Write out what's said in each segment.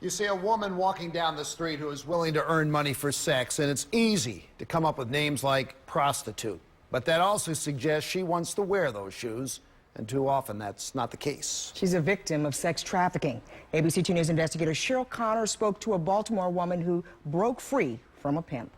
You see a woman walking down the street who is willing to earn money for sex, and it's easy to come up with names like prostitute. But that also suggests she wants to wear those shoes, and too often that's not the case. She's a victim of sex trafficking. ABC 2 News investigator Cheryl Connor spoke to a Baltimore woman who broke free from a pimp.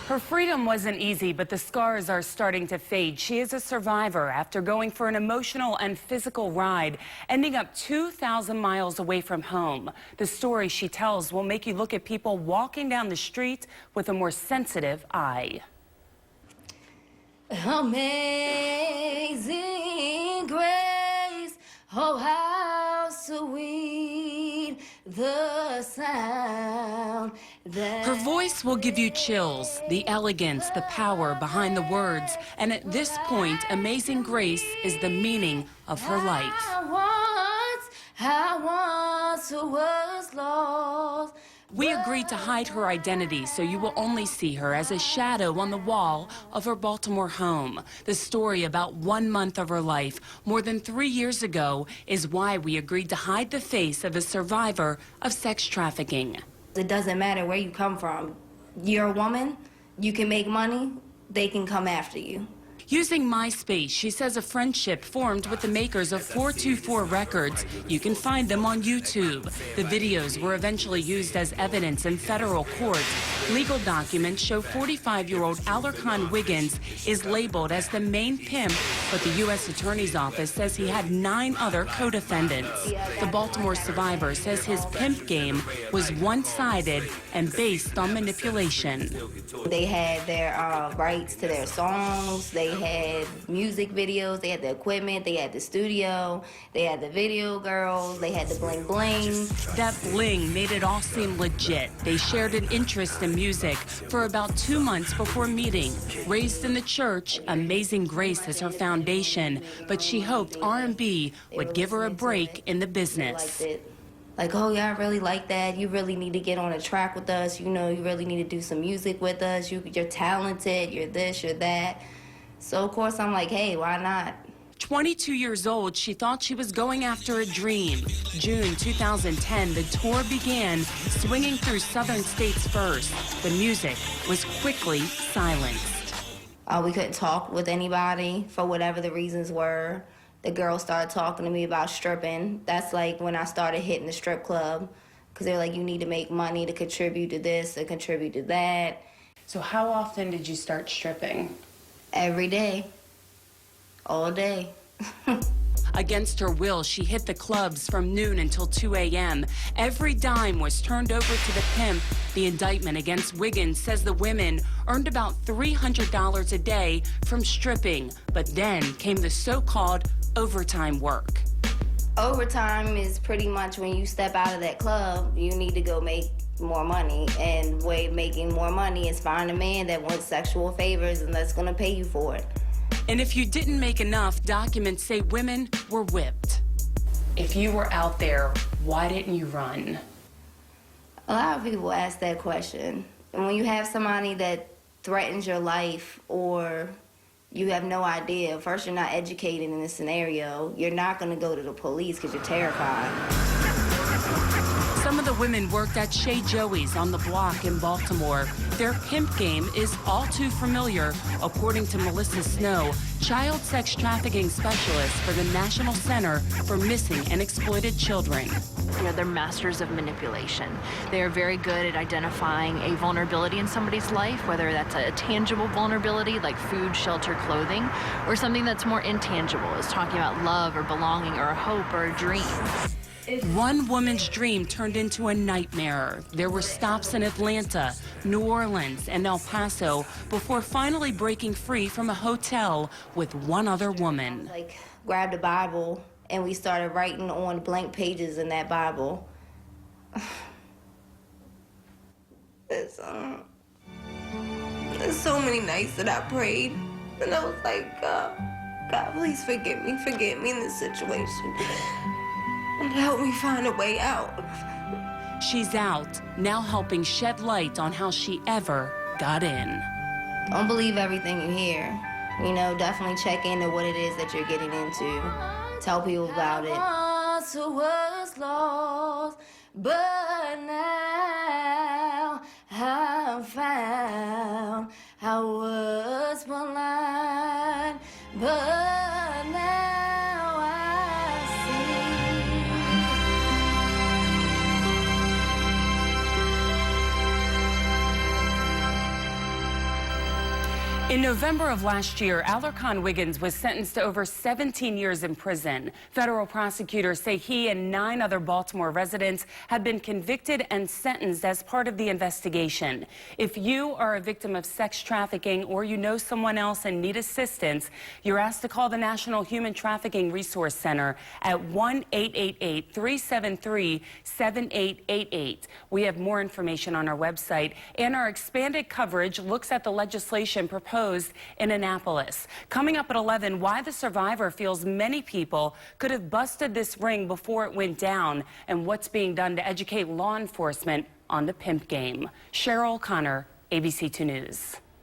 Her freedom wasn't easy, but the scars are starting to fade. She is a survivor after going for an emotional and physical ride, ending up 2,000 miles away from home. The story she tells will make you look at people walking down the street with a more sensitive eye. Amazing grace, oh how sweet the sound that... Her voice will give you chills, the elegance, the power behind the words, and at this point, Amazing Grace is the meaning of her life. I once was lost. We agreed to hide her identity, so you will only see her as a shadow on the wall of her Baltimore home. The story about 1 month of her life, more than 3 years ago, is why we agreed to hide the face of a survivor of sex trafficking. It doesn't matter where you come from. You're a woman, you can make money, they can come after you. Using MySpace, she says a friendship formed with the makers of 424 Records. You can find them on YouTube. The videos were eventually used as evidence in federal court. Legal documents show 45-year-old Alarcon Wiggins is labeled as the main pimp, but the U.S. Attorney's Office says he had 9 other co-defendants. The Baltimore survivor says his pimp game was one-sided and based on manipulation. They had their rights to their songs, they had music videos, they had the equipment, they had the studio, they had the video girls, they had the bling bling. That bling made it all seem legit. They shared an interest in music for about 2 months before meeting. Raised in the church, Amazing Grace is her foundation, but she hoped R&B would give her a break in the business. Like, oh yeah, I really like that. You really need to get on a track with us. You know, you really need to do some music with us. You're talented, you're this, you're that. So, of course, I'm like, hey, why not? 22 years old, she thought she was going after a dream. June 2010, the tour began, swinging through southern states first. The music was quickly silenced. We couldn't talk with anybody for whatever the reasons were. The girls started talking to me about stripping. That's like when I started hitting the strip club, because they're like, you need to make money to contribute to this, to contribute to that. So how often did you start stripping? Every day. All day. Against her will, she hit the clubs from noon until 2 a.m. Every dime was turned over to the pimp. The indictment against Wiggins says the women earned about $300 a day from stripping, but then came the so-called overtime work. Overtime is pretty much when you step out of that club, you need to go make more money. And way making more money is find a man that wants sexual favors and that's gonna pay you for it. And if you didn't make enough, documents say women were whipped. If you were out there, why didn't you run? A lot of people ask that question. And when you have somebody that threatens your life or you have no idea, first you're not educated in this scenario, you're not gonna go to the police because you're terrified. Some of the women worked at Shea Joey's on the block in Baltimore. Their pimp game is all too familiar, according to Melissa Snow, child sex trafficking specialist for the National Center for Missing and Exploited Children. You know, they're masters of manipulation. They are very good at identifying a vulnerability in somebody's life, whether that's a tangible vulnerability like food, shelter, clothing, or something that's more intangible, is talking about love or belonging or a hope or a dream. One woman's dream turned into a nightmare. There were stops in Atlanta, New Orleans, and El Paso before finally breaking free from a hotel with one other woman. Like, grabbed a Bible and we started writing on blank pages in that Bible. There's so many nights that I prayed, and I was like, God, please forgive me in this situation. And help me find a way out. She's out, now helping shed light on how she ever got in. Don't believe everything you hear. You know, definitely check into what it is that you're getting into. tell people about it. I once was lost, but now I'm found. I was blind, but now I In November of last year, Alarcon Wiggins was sentenced to over 17 years in prison. Federal prosecutors say he and 9 other Baltimore residents have been convicted and sentenced as part of the investigation. If you are a victim of sex trafficking or you know someone else and need assistance, you're asked to call the National Human Trafficking Resource Center at 1-888-373-7888. We have more information on our website, and our expanded coverage looks at the legislation proposed in Annapolis. Coming up at 11, why the survivor feels many people could have busted this ring before it went down, and what's being done to educate law enforcement on the pimp game. Cheryl Connor, ABC 2 News.